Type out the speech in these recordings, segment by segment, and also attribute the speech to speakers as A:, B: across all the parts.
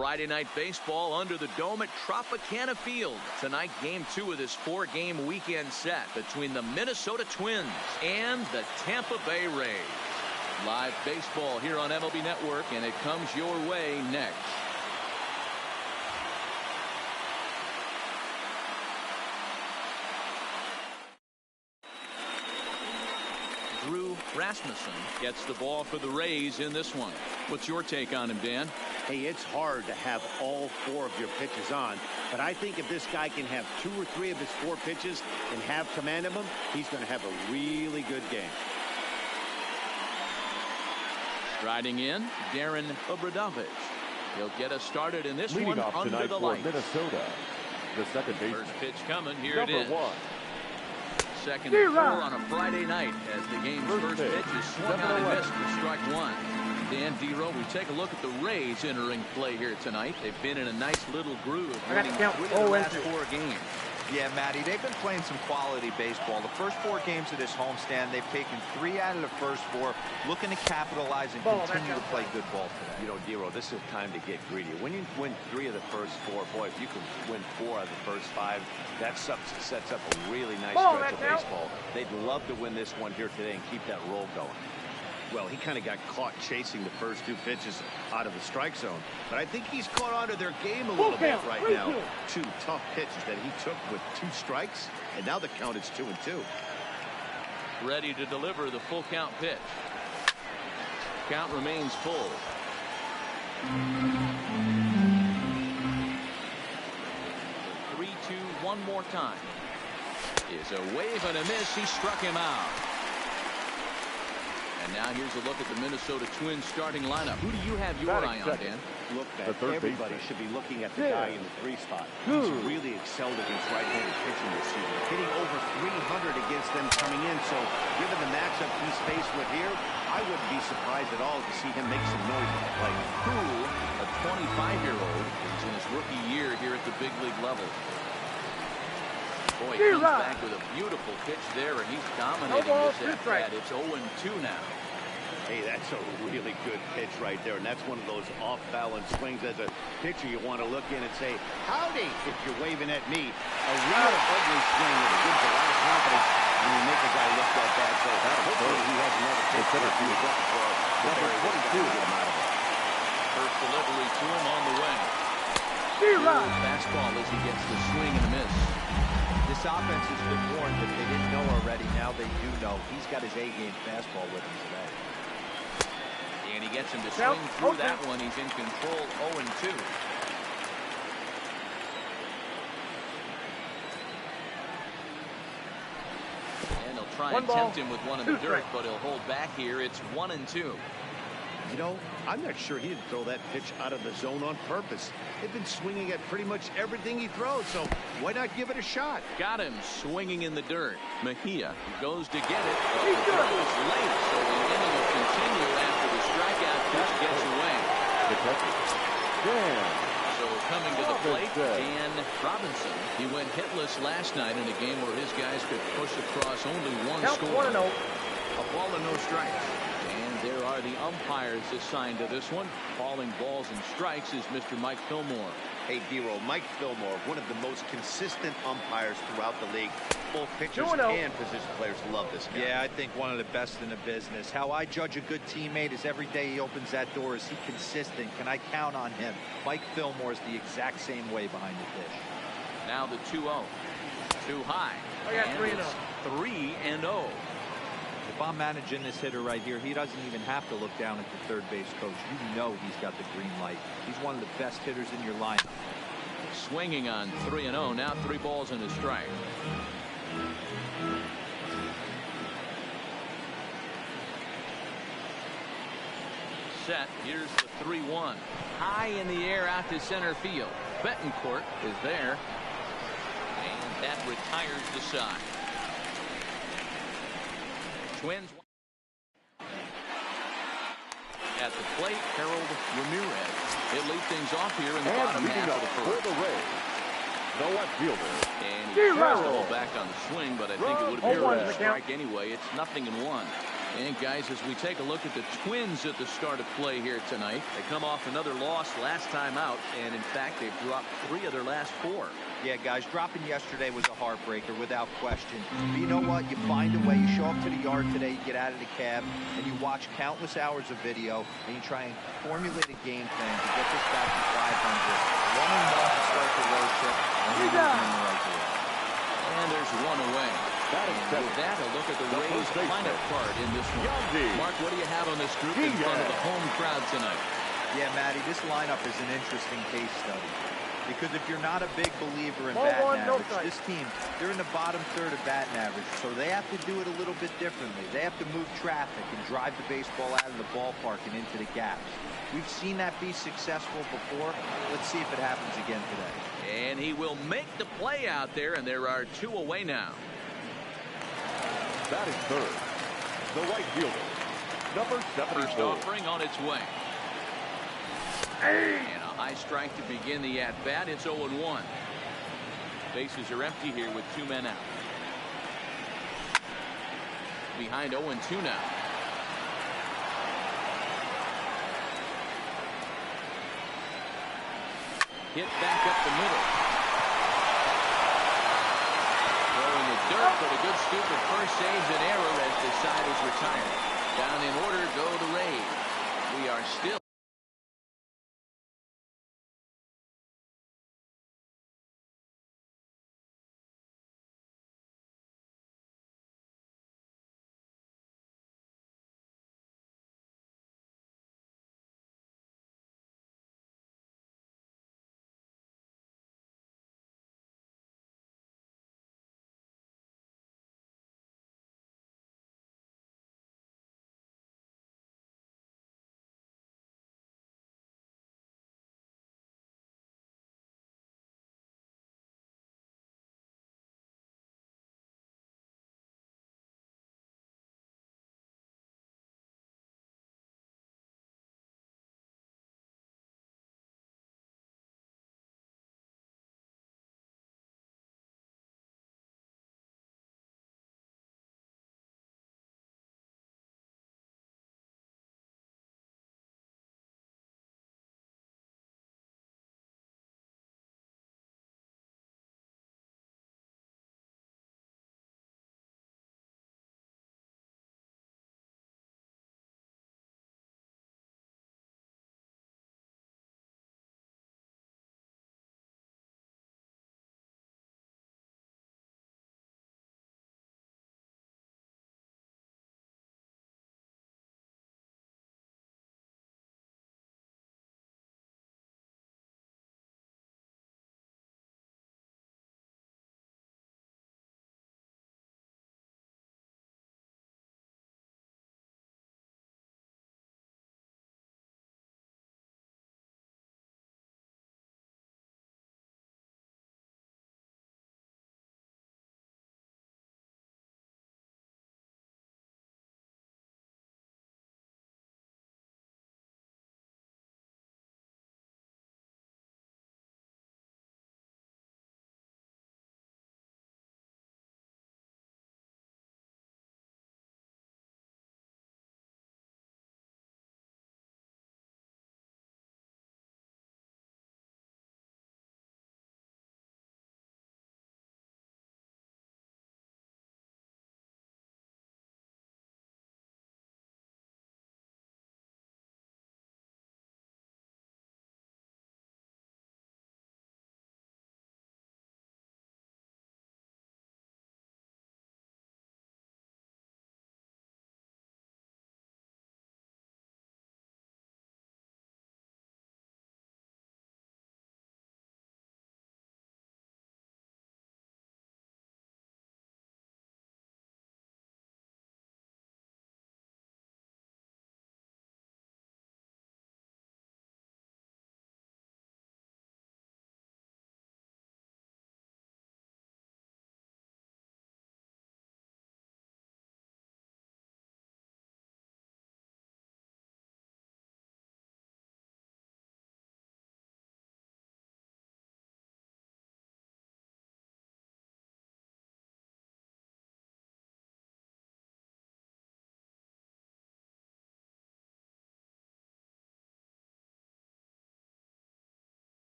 A: Friday Night Baseball under the dome at Tropicana Field. Tonight, Game 2 of this 4-game weekend set between the Minnesota Twins and the Tampa Bay Rays. Live baseball here on MLB Network, and it comes your way next. Drew Rasmussen gets the ball for the Rays in this one. What's your take on him, Dan?
B: Hey, it's hard to have all 4 of your pitches on, but I think if this guy can have 2 or 3 of his 4 pitches and have command of them, he's going to have a really good game.
A: Riding in, Darren Obradovich. He'll get us started in this
C: Leading
A: one
C: off
A: under
C: tonight
A: the
C: for
A: lights.
C: Minnesota, the second baseman.
A: First pitch coming. Here
C: Number
A: it is.
C: 1.
A: Second and 4 on a Friday night as the game's first pitch is swung on and missed for strike 1. Dan Dero, we take a look at the Rays entering play here tonight. They've been in a nice little groove winning 3 of the last 4 games.
D: Yeah, Matty, they've been playing some quality baseball. The first 4 games of this homestand, they've taken 3 out of the first 4, looking to capitalize and continue to play good ball today.
B: You know, Dero, this is time to get greedy. When you win 3 of the first 4, boy, if you can win 4 out of the first 5, that sets up a really nice stretch of baseball. They'd love to win this one here today and keep that roll going. Well, he kind of got caught chasing the first 2 pitches out of the strike zone. But I think he's caught on to their game a little bit right now. 2 tough pitches that he took with 2 strikes, and now the count is 2-2.
A: Ready to deliver the full count pitch. Count remains full. 3-2 one more time. Is a wave and a miss. He struck him out. And now here's a look at the Minnesota Twins starting lineup. Who do you have your eye on, Dan?
B: Look, everybody should be looking at the guy in the 3 spot. He's really excelled against right-handed pitching this season, hitting over 300 against them coming in. So, given the matchup he's faced with here, I wouldn't be surprised at all to see him make some noise at the plate.
A: Cool, a 25-year-old, is in his rookie year here at the big league level. Boy, he comes back with a beautiful pitch there, and he's dominating this at-bat. It's 0-2 now.
B: Hey, that's a really good pitch right there, and that's one of those off-balance swings. As a pitcher, you want to look in and say, howdy, if you're waving at me. A real ugly swing that gives a lot of confidence when you make a guy look that bad. So hopefully he has another pitch that he was looking for. Number 22 get him out of it.
A: First delivery to him on the way. Fastball as he gets the swing and a miss.
D: This offense has been warned. If they didn't know already, now they do know. He's got his A-game fastball with him today.
A: And he gets him to swing through that one. He's in control, 0-2. And he'll try and tempt him with one in the dirt, but he'll hold back here. It's 1-2.
B: You know, I'm not sure he'd throw that pitch out of the zone on purpose. They've been swinging at pretty much everything he throws, so why not give it a shot?
A: Got him swinging in the dirt. Mejia goes to get it. But the throw is late, so the inning will continue after the strikeout pitch gets away. So coming to the plate, Dan Robinson. He went hitless last night in a game where his guys could push across only 1 score. A ball and no strikes. There are the umpires assigned to this one. Calling balls and strikes is Mr. Mike Fillmore.
B: Hey, Dero, Mike Fillmore, one of the most consistent umpires throughout the league. Both pitchers and position players love this guy.
D: Yeah, I think one of the best in the business. How I judge a good teammate is every day he opens that door. Is he consistent? Can I count on him? Mike Fillmore is the exact same way behind the dish.
A: Now the 2-0. Too high.
E: I got
A: 3-0.
D: If I'm managing this hitter right here, he doesn't even have to look down at the third base coach. You know he's got the green light. He's one of the best hitters in your lineup.
A: Swinging on 3-0. Now 3 balls and a strike. Set. Here's the 3-1. High in the air out to center field. Betancourt is there. And that retires the side. Twins at the plate, Harold Ramirez. He'll lead things off here in the bottom half of the first.
C: For the Rays, the left fielder.
A: And he throws the ball back on the swing, but I think it would have been a strike anyway. It's 0-1. And guys, as we take a look at the Twins at the start of play here tonight,
B: They come off another loss last time out, and in fact, they've dropped 3 of their last 4.
D: Yeah, guys, dropping yesterday was a heartbreaker without question. But you know what? You find a way. You show up to the yard today, you get out of the cab, and you watch countless hours of video, and you try and formulate a game plan to get this back to 500. 1-1 to start the road trip, and we're moving in the right direction.
A: and there's one away. With that, a look at the Rays lineup card in this one. Mark, what do you have on this group in front of the home crowd tonight?
D: Yeah, Matty, this lineup is an interesting case study. Because if you're not a big believer in batting average, this team, they're in the bottom third of batting average, so they have to do it a little bit differently. They have to move traffic and drive the baseball out of the ballpark and into the gaps. We've seen that be successful before. Let's see if it happens again today.
A: And he will make the play out there, and there are 2 away now.
C: Batting third, the right fielder, number 74.
A: First offering on its way. And a high strike to begin the at-bat. It's 0-1. Bases are empty here with 2 men out. Behind 0-2 now. Hit back up the middle. Throwing the dirt, but a good scoop at first saves an error as the side is retired. Down in order go the Rays. We are still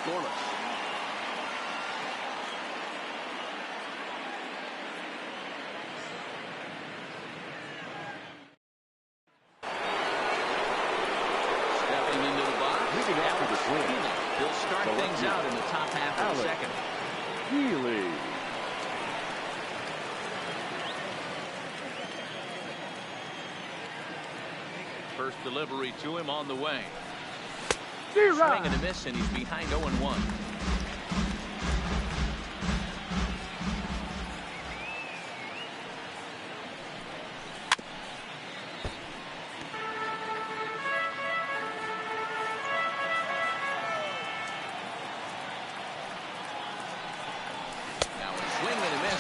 A: scoreless. Stepping into the box.
C: Leading off to the swing.
A: He'll start things out in the top half of the second.
C: Healy.
A: First delivery to him on the way. Swing and a miss, and he's behind 0-1.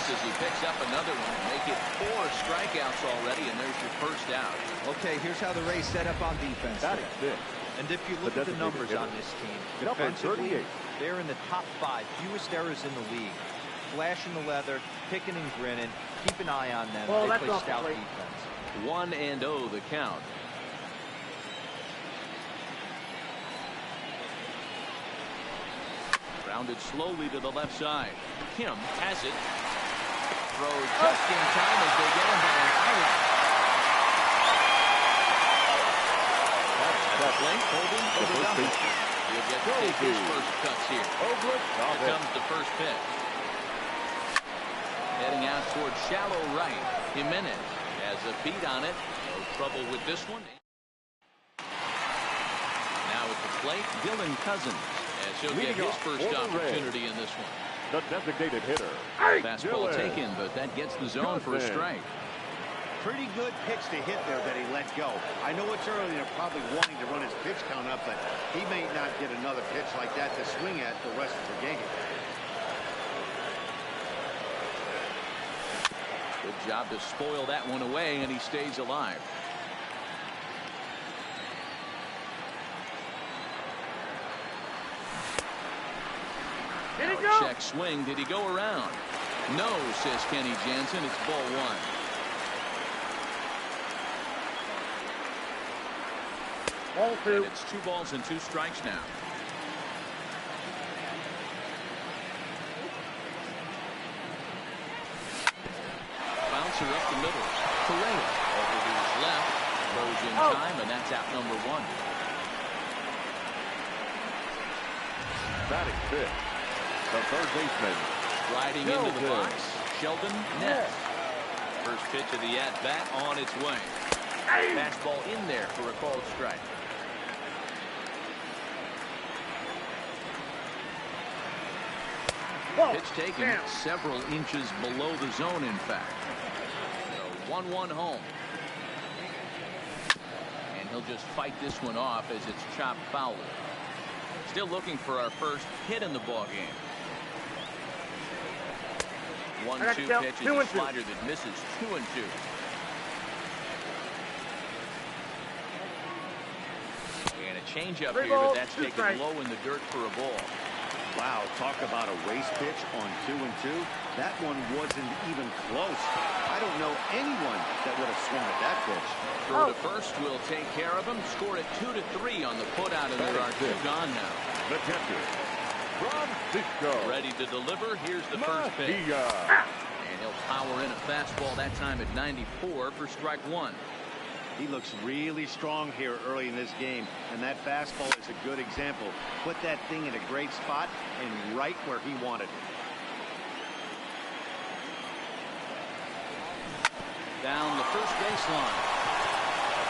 A: As he picks up another one, make it 4 strikeouts already, and there's your first out.
D: Okay, here's how the Rays set up on defense. And if you look at the numbers on this team, defensively, they're in the top 5, fewest errors in the league. Flashing the leather, picking and grinning, keep an eye on them. They play stout defense.
A: 1-0 the count. Rounded slowly to the left side. Kim has it. Throw just in time as they get him by an island. At the plate, holding for the double. He'll get to take his first cuts here. Here comes the first pitch. Heading out towards shallow right. Jimenez has a beat on it. No trouble with this one. Now at the plate, Dylan Cousins, as he'll get his first opportunity in this one.
C: The designated hitter.
A: Fastball taken, but that gets the zone for a strike.
B: Pretty good pitch to hit there that he let go. I know it's early and they're probably wanting to run his pitch count up, but he may not get another pitch like that to swing at the rest of the game.
A: Good job to spoil that one away, and he stays alive. Check swing. Did he go around? No, says Kenny Jansen. It's ball 1.
E: Ball 2.
A: And it's 2 balls and 2 strikes now. Bouncer up the middle. Correa over to his left. Throws in time, and that's out number 1.
C: Batting fifth. The third baseman.
A: Riding into the box, Sheldon Ness. First pitch of the at-bat on its way. Fastball in there for a called strike. Pitch taken several inches below the zone, in fact. So 1-1 home. And he'll just fight this one off as it's chopped foul. Still looking for our first hit in the ball game. 1-2 pitch is a slider that misses. 2-2. And a changeup here, but that's taken low in the dirt for a ball.
B: Wow, talk about a race pitch on 2-2. That one wasn't even close. I don't know anyone that would have swung at that pitch.
A: Throw to first will take care of him. Score it 2-3 on the putout, and there are 2 gone now.
C: The catcher, Francisco.
A: Ready to deliver. Here's the first pitch. And he'll power in a fastball, that time at 94 for strike 1.
B: He looks really strong here early in this game, and that fastball is a good example. Put that thing in a great spot and right where he wanted it.
A: Down the first baseline.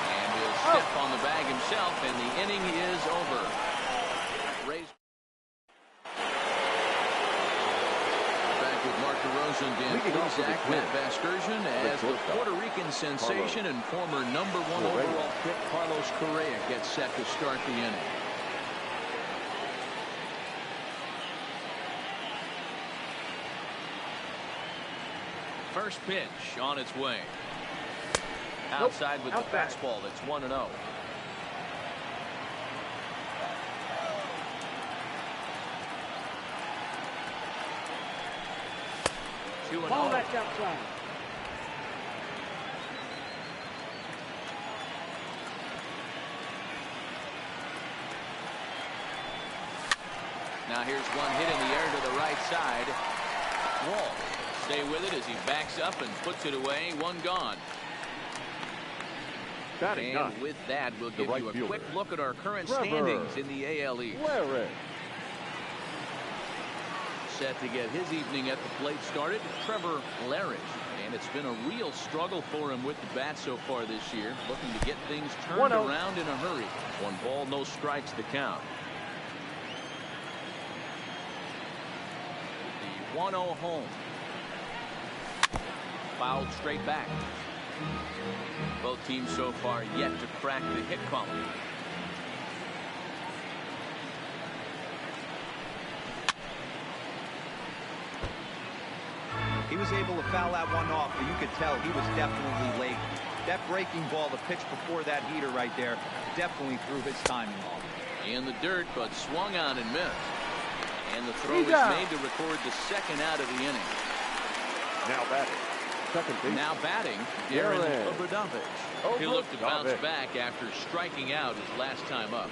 A: And he'll step on the bag himself, and the inning is over. Rays back with Mark DeRosa and Dan Plesac, Matt Vasgersian, as the Puerto Rican sensation and former #1 overall pick Carlos Correa gets set to start the inning. First pitch on its way. Outside with the fastball. That's 1-0.
E: Ball that's outside.
A: Now here's one hit in the air to the right side. Wall stay with it as he backs up and puts it away. One gone. And with that, we'll give you a quick look at our current standings in the AL East. Set to get his evening at the plate started, Trevor Larich. And it's been a real struggle for him with the bat so far this year. Looking to get things turned around in a hurry. 1 ball, no strikes to count. The 1-0 home. Fouled straight back. Both teams so far yet to crack the hit column.
D: He was able to foul that one off, but you could tell he was definitely late. That breaking ball, the pitch before that heater right there, definitely threw his timing off.
A: In the dirt, but swung on and missed. And the throw is made to record the second out of the inning.
C: Now batting. Second base.
A: Now batting, Darren Obradovich. He'll look to bounce back after striking out his last time up.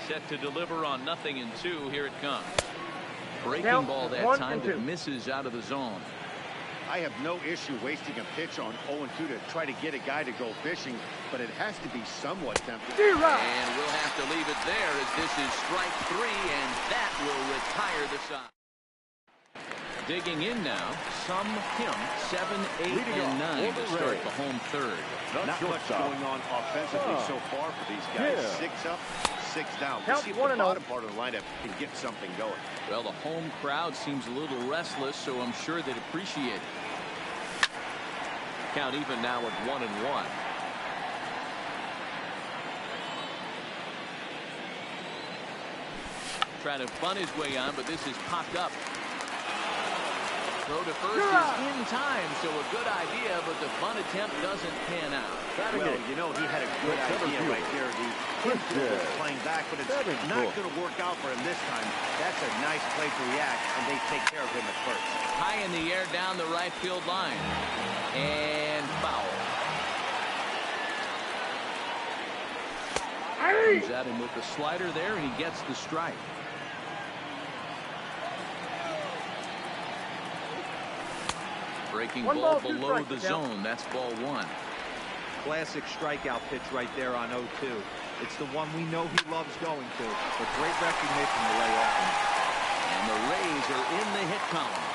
A: Set to deliver on 0-2. Here it comes. Breaking ball that time that misses out of the zone.
C: I have no issue wasting a pitch on 0-2 to try to get a guy to go fishing, but it has to be somewhat tempting.
A: And we'll have to leave it there as this is strike 3, and that will retire the side. Digging in now, Sum Kim, 7, 8, and 9 to start the home third.
C: Not much going on offensively so far for these guys. 6 up, 6 down. Let's see if the bottom part of the lineup can get something going.
A: Well, the home crowd seems a little restless, so I'm sure they'd appreciate it. Count even now at 1-1. Trying to bunt his way on, but this is popped up. Throw to first is in time, so a good idea, but the bunt attempt doesn't pan out.
C: Well, you know, he had a good idea right there. The infield was playing back, but it's not going to work out for him this time. That's a nice play to react, and they take care of him at first.
A: High in the air down the right field line. And foul. Comes at him with the slider there, and he gets the strike. Breaking ball below the zone. That's ball 1.
D: Classic strikeout pitch right there on 0-2. It's the one we know he loves going to, but great recognition to lay off him.
A: And the Rays are in the hit column.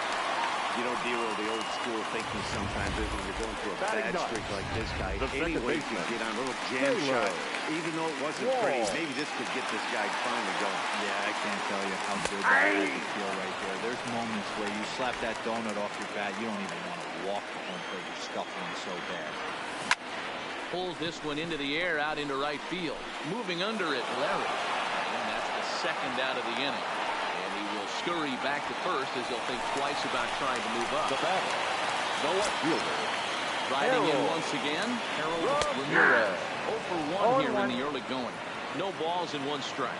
B: You know, Dero, the old school thinking sometimes is when you're going through a bad streak like this guy, any way you get on a little jam shot, even though it wasn't pretty, maybe this could get this guy finally going.
D: Yeah, I can't tell you how good that makes you feel right there. There's moments where you slap that donut off your bat, you don't even want to walk to home plate. You're scuffling so bad.
A: Pulls this one into the air out into right field. Moving under it, Larry. And that's the second out of the inning. And he will scurry back to first as he'll think twice about trying to move up.
C: The batter, the left fielder.
A: Riding in once again, Harold Ramirez. 0 for 1 here in the early going. No balls and 1 strike.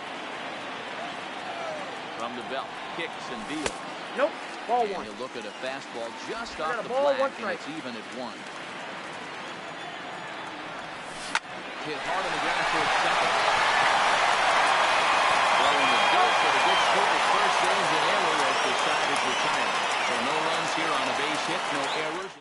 A: From the belt, kicks and deals.
E: Nope, ball 1.
A: And he'll look at a fastball just off the black, and it's even at 1. Hit hard on the ground for its second. Well, in the dirt for the good score at first, there's an error as the side is retired. So no runs here on a base hit, no errors.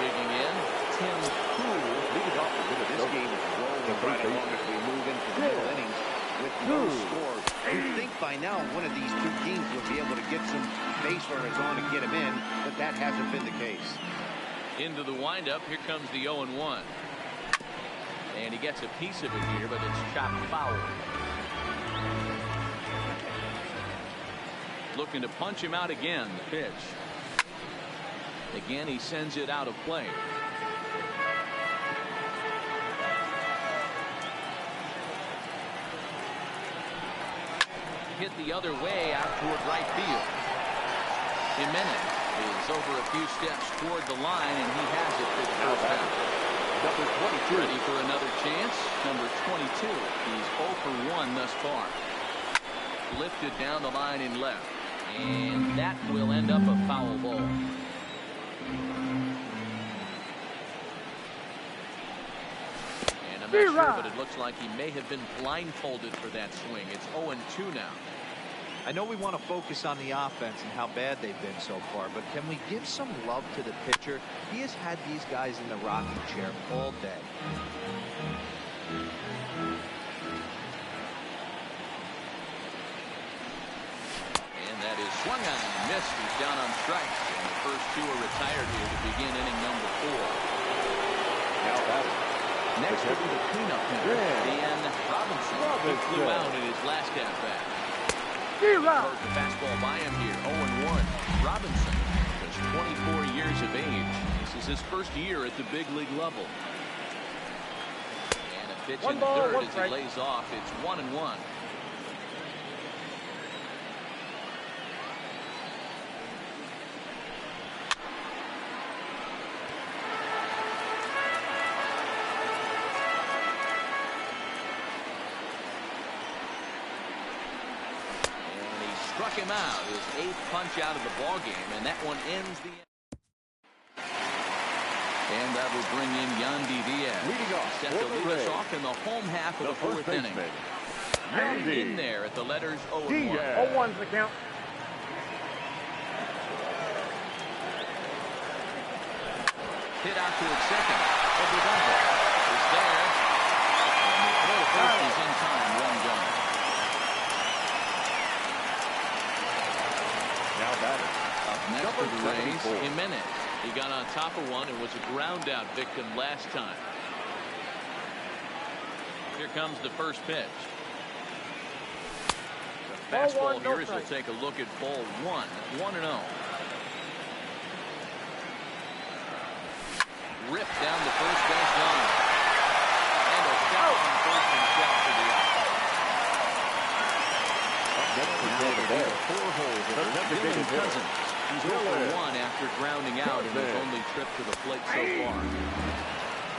A: Digging in, Tim Poole.
C: Leading off the middle. This game is rolling right along as we move into the middle innings with no scores. You'd think by now one of these two teams would be able to get some base runners on and get them in, but that hasn't been the case.
A: Into the windup, here comes the 0-1. And he gets a piece of it here, but it's chopped foul. Looking to punch him out again, the pitch. Again, he sends it out of play. Hit the other way out toward right field. Jimenez is over a few steps toward the line, and he has it for the first down.
F: Number 22.
A: Ready for another chance. Number 22. He's 0 for 1 thus far. Lifted down the line in left. And that will end up a foul ball. And I'm not sure, but it looks like he may have been blindfolded for that swing. It's 0-2 now.
D: I know we want to focus on the offense and how bad they've been so far, but can we give some love to the pitcher? He has had these guys in the rocking chair all day.
A: And that is swung on and missed. He's down on strikes. And the first two are retired here to begin inning number 4.
F: Now batter.
A: Next will be the cleanup hitter, Dan Robinson. He flew out in his last at-bat. Heard the fastball by him here, 0-1. Robinson, just 24 years of age. This is his first year at the big league level. And a pitch in third as he lays off. It's 1-1. Struck him out, his 8th punch out of the ball game, and that one ends the. And that will bring in Yandy Diaz.
F: Leading off,
A: set to lead us off in the home half of the 4th inning.
F: Yandy.
A: In there at the letters 0-1.
E: 0-1's the count.
A: Hit out to its second. Obradonga is there. And the throw to first is in time. One gone.
F: Now batter.
A: Up next for the Rays, Jimenez. He got on top of one and was a ground out victim last time. Here comes the first pitch. The fastball here as we'll take a look at ball 1. 1-0. Ripped down the first base line. And a shot on first and shot for the out. Four holes of Dylan Cousins. He's 0 for 1 after grounding out in his only trip to the plate so far.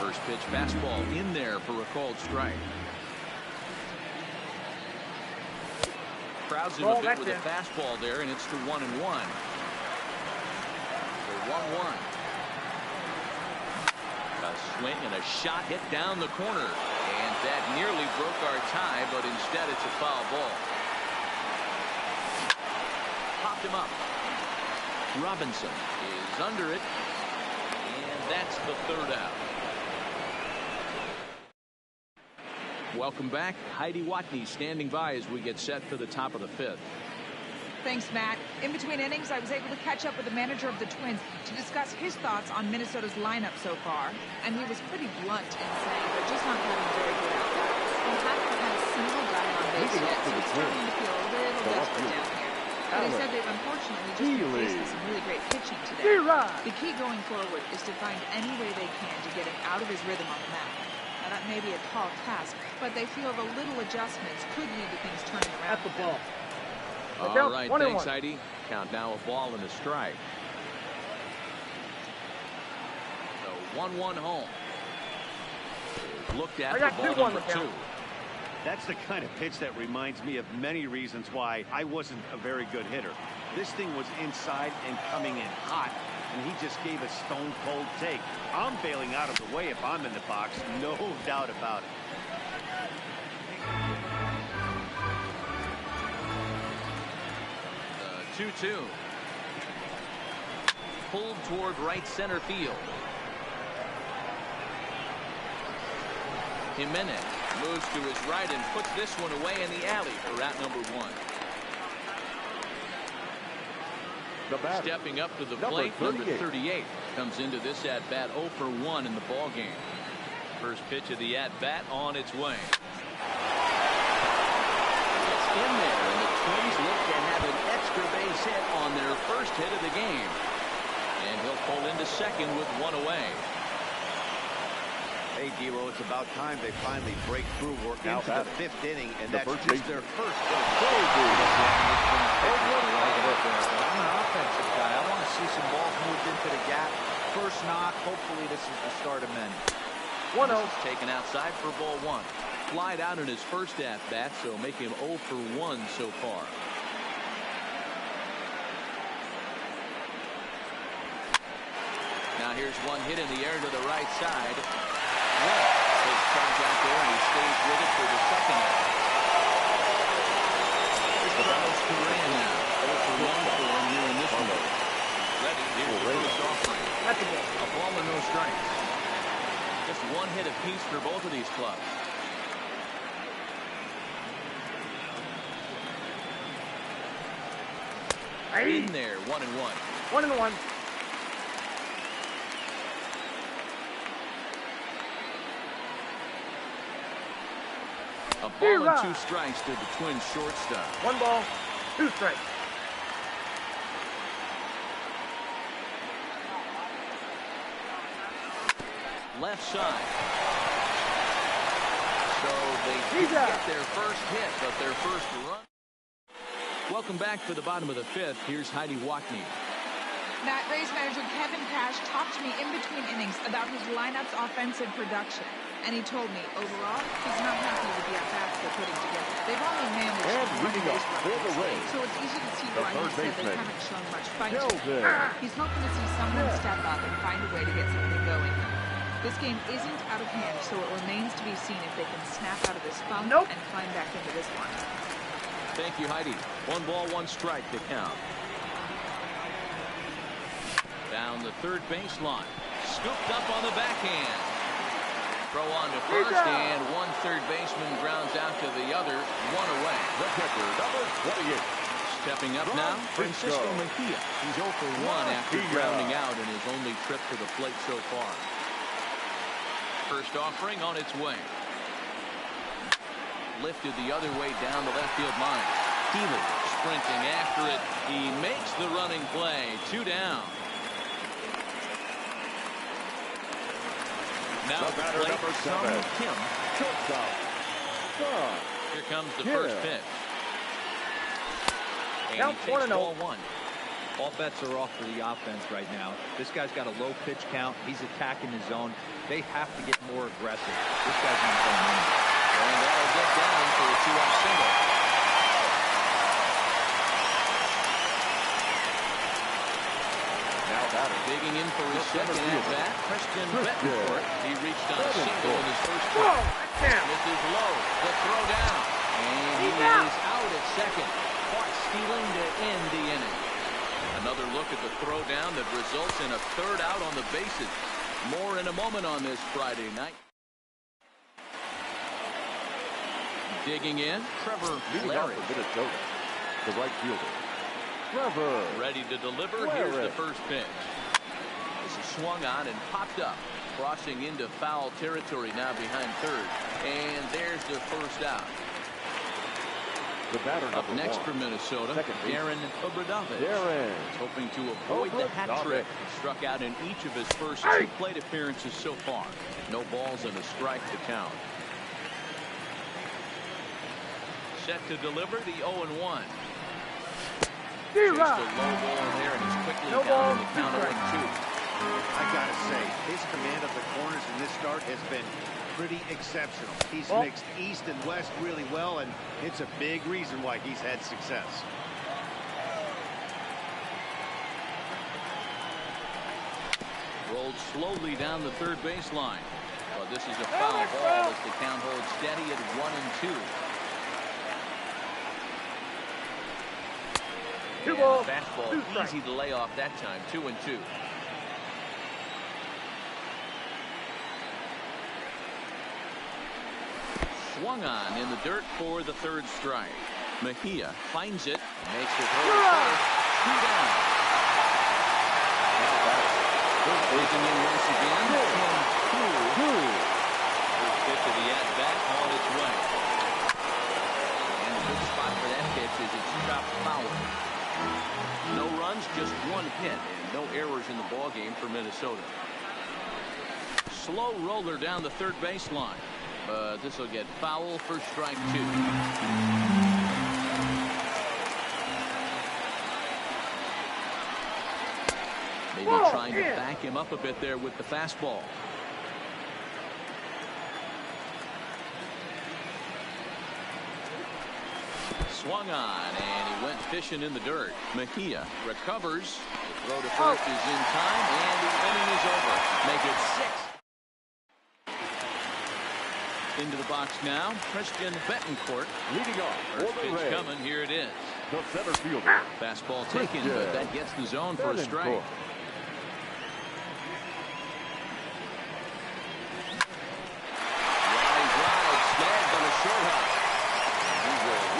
A: First pitch fastball in there for a called strike. Crowds him a bit with a fastball there, and it's to 1-1. So 1-1. A swing and a shot hit down the corner, and that nearly broke our tie, but instead it's a foul ball. Popped him up. Robinson is under it, and that's the 3rd out. Welcome back. Heidi Watney standing by as we get set for the top of the 5th.
G: Thanks, Matt. In between innings, I was able to catch up with the manager of the Twins to discuss his thoughts on Minnesota's lineup so far, and he was pretty blunt in saying they're just not having very good at-bats. We haven't had a single guy on base yet, so he's starting to feel a little desperate down here. But he said they've unfortunately just been faced with some really great pitching today. The key going forward is to find any way they can to get him out of his rhythm on the mound. Now, that may be a tall task, but they feel the little adjustments could lead to things turning around.
E: That's the ball.
A: All right, thanks, Heidi. Count now a ball and a strike. So 1-1 home. Looked at for ball number 2.
B: That's the kind of pitch that reminds me of many reasons why I wasn't a very good hitter. This thing was inside and coming in hot, and he just gave a stone-cold take. I'm bailing out of the way if I'm in the box, no doubt about it.
A: The 2-2. Pulled toward right center field. Jimenez moves to his right and puts this one away in the alley for out number 1. Stepping up to the plate, number 38 comes into this at-bat 0 for 1 in the ball game. First pitch of the at-bat on its way. It's in there, and the Twins look to have an extra base hit on their first hit of the game. And he'll pull into second with 1 away.
C: Hey, D'Lo, it's about time they finally break through, work into the 5th inning, and that's just their first hit.
D: I'm an offensive guy. I want to see some balls moved into the gap. First knock. Hopefully this is the start of many.
A: taken outside for ball 1. Flied out in his first at-bat, so make him 0 for 1 so far. Now here's one hit in the air to the right side. Takes charge out there, and he stays with it for the second inning. Carlos Correa now. 0 for 1 for him here in this one. Ready, here's the first offering. A ball and no strikes. Just one hit apiece for both of these clubs. In there, 1-1.
E: 1-1.
A: A ball and 2 strikes to the Twins shortstop.
E: 1 ball, 2 strikes.
A: Left side. So they did get their first hit, but their first run. Welcome back for the bottom of the 5th. Here's Heidi Wackney.
G: Matt, Rays manager Kevin Cash talked to me in between innings about his lineup's offensive production. And he told me, overall, he's not happy with the at-bats they're putting together. They've only managed one base run, so it's easy to see why he said they haven't shown much fight. He's hoping to see someone step up and find a way to get something going. This game isn't out of hand, so it remains to be seen if they can snap out of this funk and climb back into this one.
A: Thank you, Heidi. 1 ball, 1 strike to count. Down the third baseline. Scooped up on the backhand. Throw on to first, and one third baseman grounds out to the other. 1 away.
F: The pitcher, number 28.
A: Stepping up now, Francisco Mejia. He's 0 for 1 after grounding out in his only trip to the plate so far. First offering on its way. Lifted the other way down the left field line. Healy sprinting after it. He makes the running play. 2 down. Now the plate,
F: number 7.
A: Kim. Here comes the first pitch. And
E: Count
A: he takes
E: 1-0.
A: ball 1.
D: All bets are off for the offense right now. This guy's got a low pitch count. He's attacking his zone. They have to get more aggressive. This guy's not going in.
A: And that'll get down for a 2-out single.
F: Now batter.
A: Digging in for his second at bat, Christian Betancourt. He reached on a single in his first pitch. This is low. The throw down. And he is out at second. Caught stealing to end the inning. Another look at the throw down that results in a 3rd out on the bases. More in a moment on this Friday night. Digging in, Trevor Larry.
F: Minnesota, the right fielder. Trevor.
A: Ready to deliver. Here's the first pitch. This is swung on and popped up. Crossing into foul territory now behind third. And there's the first out.
F: The batter
A: Up next for Minnesota, Darren Obradovich.
F: Darren.
A: Hoping to avoid the hat trick. Struck out in each of his first 2 plate appearances so far. No balls and a strike to count. Set to deliver the 0-1. Just a low ball in there, and he's quickly down in the count 0-2.
C: I gotta say, his command of the corners in this start has been pretty exceptional. He's mixed east and west really well, and it's a big reason why he's had success.
A: Rolled slowly down the third baseline. But this is a foul ball as the count holds steady at 1-2.
E: 2 balls,
A: Fastball
E: 2 strikes.
A: easy to lay off that time. 2-2. Swung on in the dirt for the 3rd strike. Mejia finds it, makes it hold first. 2 down. Digging in once again. First pitch of the at-bat on its way. And a good spot for that pitch is it's chopped foul. No runs, just 1 hit, and no errors in the ballgame for Minnesota. Slow roller down the third baseline. But this will get foul for strike 2. Maybe trying to back him up a bit there with the fastball. swung on, and he went fishing in the dirt. Mejia recovers. The throw to first is in time, and the inning is over. Make it 6. Into the box now, Christian Betancourt.
F: Leading off
A: First
F: for the
A: pitch
F: Rays,
A: coming. Here it is.
F: the center fielder.
A: Fastball taken, but that gets the zone for a strike.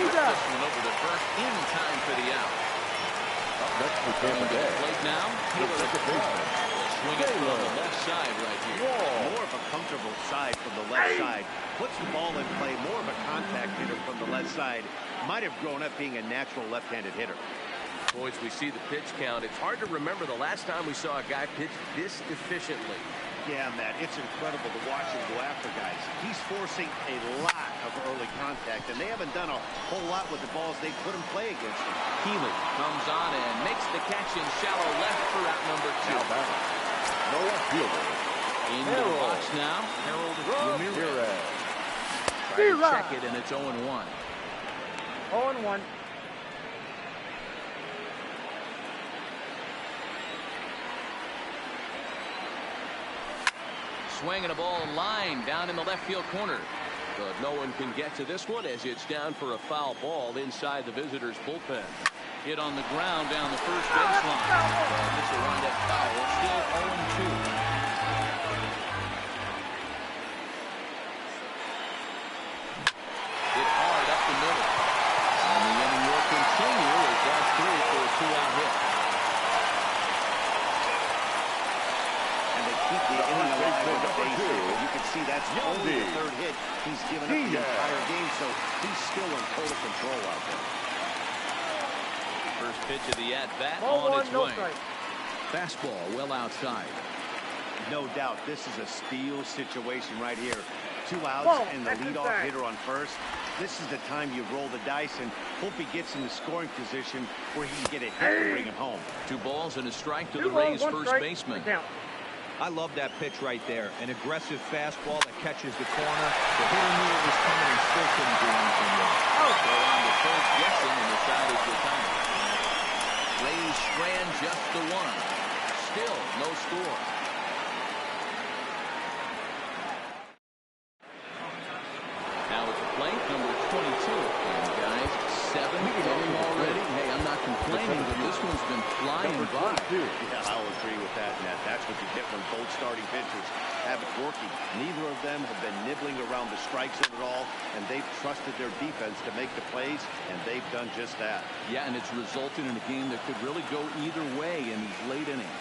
A: This one over the first in time for the out.
F: Next for Tampa Bay.
A: Plate now. Taylor at the baseman. Swing it from the left side right here.
C: More of a comfortable side from the left side. Puts the ball in play. More of a contact hitter from the left side. Might have grown up being a natural left-handed hitter.
H: Boys, we see the pitch count. It's hard to remember the last time we saw a guy pitch this efficiently.
C: Yeah, Matt, it's incredible to watch him go after guys. He's forcing a lot of early contact, and they haven't done a whole lot with the balls they put in play against him.
A: Healy comes on and makes the catch in shallow left for out number 2.
F: No left fielder.
A: Into the box now. Harold Ramirez. Try to check it, and it's 0-1.
E: 0-1.
A: Swinging a ball in line down in the left field corner. But no one can get to this one as it's down for a foul ball inside the visitors' bullpen. Hit on the ground down the first baseline. But this will wind up foul. Still 0-2. Hit hard up the middle. And the inning will continue as that's through for a 2-out hit.
C: The inning alive with a base hit. You can see that's only the third hit he's given up the entire game, so he's still in total control out there.
A: First pitch of the at-bat on its way. Fastball well outside.
C: No doubt, this is a steal situation right here. 2 outs and the leadoff hitter on first. This is the time you roll the dice and hope he gets in the scoring position where he can get a hit to bring him home.
A: 2 balls and a strike to the Rays' first baseman.
D: I love that pitch right there. An aggressive fastball that catches the corner. The hitter knew it was coming and still couldn't do anything with it.
A: Throw on the first guessing, and the side is retired. Rays strand just the 1. Still no score. Now at the plate, number 22. And guys, 7th inning already. Hey, I'm not complaining, but this one's been flying by.
C: Yeah, I'll agree with that, Nat. That's what you get when both starting pitchers have it working. Neither of them have been nibbling around the strike zone at all, and they've trusted their defense to make the plays, and they've done just that.
A: Yeah, and it's resulted in a game that could really go either way in these late innings.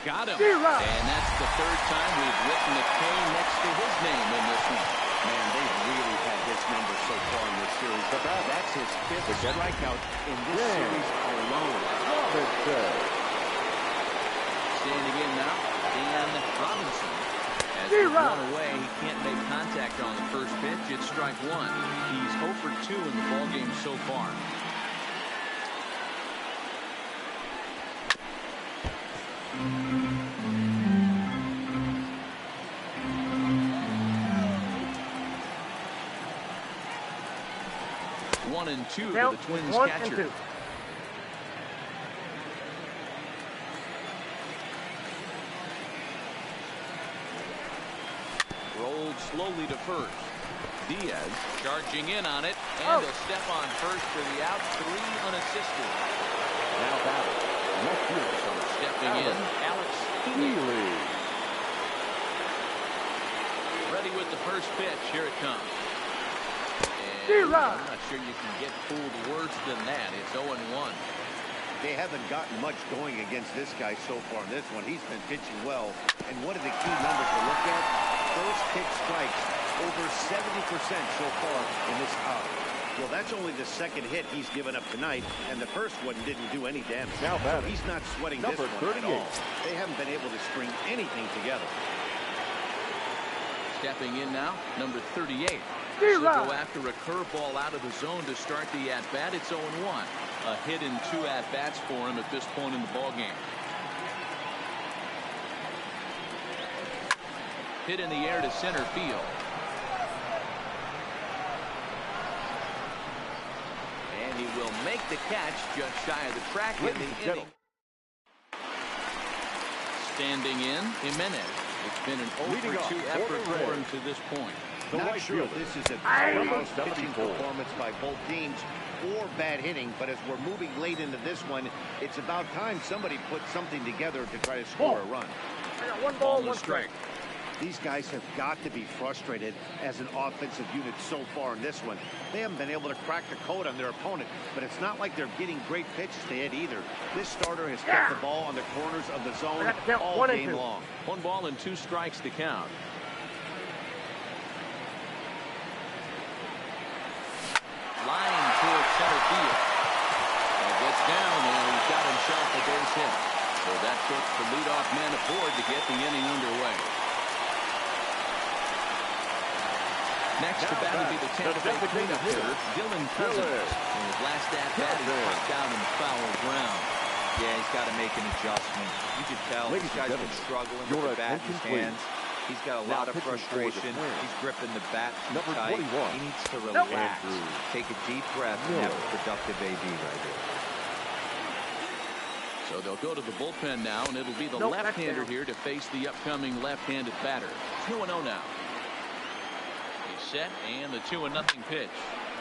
A: Got him. And that's the 3rd time we've written a K next to his name in this one.
C: Man, they've really had his number so far in this series. That's his 5th strikeout in this series alone.
A: Standing in now, Dan Robinson. As he's one away, he can't make contact on the first pitch. It's strike 1. He's 0 for 2 in the ballgame so far. One and 2 to the Twins catcher. Rolled slowly to first. Diaz charging in on it, and a step on first for the out. 3 unassisted. Now battle. Stepping in, Alex Healy. Ready with the first pitch. Here it comes. And I'm not sure you can get fooled worse than that. It's 0-1.
C: They haven't gotten much going against this guy so far in this one. He's been pitching well. And what are the key numbers to look at? First pitch strikes, over 70% so far in this out. Well, that's only the 2nd hit he's given up tonight, and the first one didn't do any damage.
F: Now
C: so he's not sweating this one
F: 38.
C: at all. They haven't been able to string anything together.
A: Stepping in now, number 38. She'll go after a curveball out of the zone to start the at-bat. It's 0-1. a hit in 2 at-bats for him at this point in the ballgame. Hit in the air to center field. And he will make the catch just shy of the track in the inning. Standing in, Jimenez. It's been an 0-for-2 effort for him to this point.
C: Not sure if this is a powerhouse pitching performance by both teams or bad hitting, but as we're moving late into this one, it's about time somebody put something together to try to score a run.
E: I got 1 ball, 1 strike.
C: These guys have got to be frustrated as an offensive unit so far in this one. They haven't been able to crack the code on their opponent, but it's not like they're getting great pitches to hit either. This starter has kept the ball on the corners of the zone all game long.
A: 1 ball and 2 strikes to count. Line towards center field. He gets down and he's got himself a base hit. So that puts the leadoff man aboard to get the inning underway. Next to bat will be the Tampa Bay cleanup hitter, Dylan Cousins. In his last at-bat, he popped out in foul ground.
D: Yeah, he's got to make an adjustment. You can tell this guy's been struggling with the bat in his hands. He's got a lot of frustration. He's gripping the bat too tight. He needs to relax, take a deep breath, and have a productive AB right here.
A: So they'll go to the bullpen now, and it'll be the left-hander here to face the upcoming left-handed batter. 2-0 now. Set and the 2-0 pitch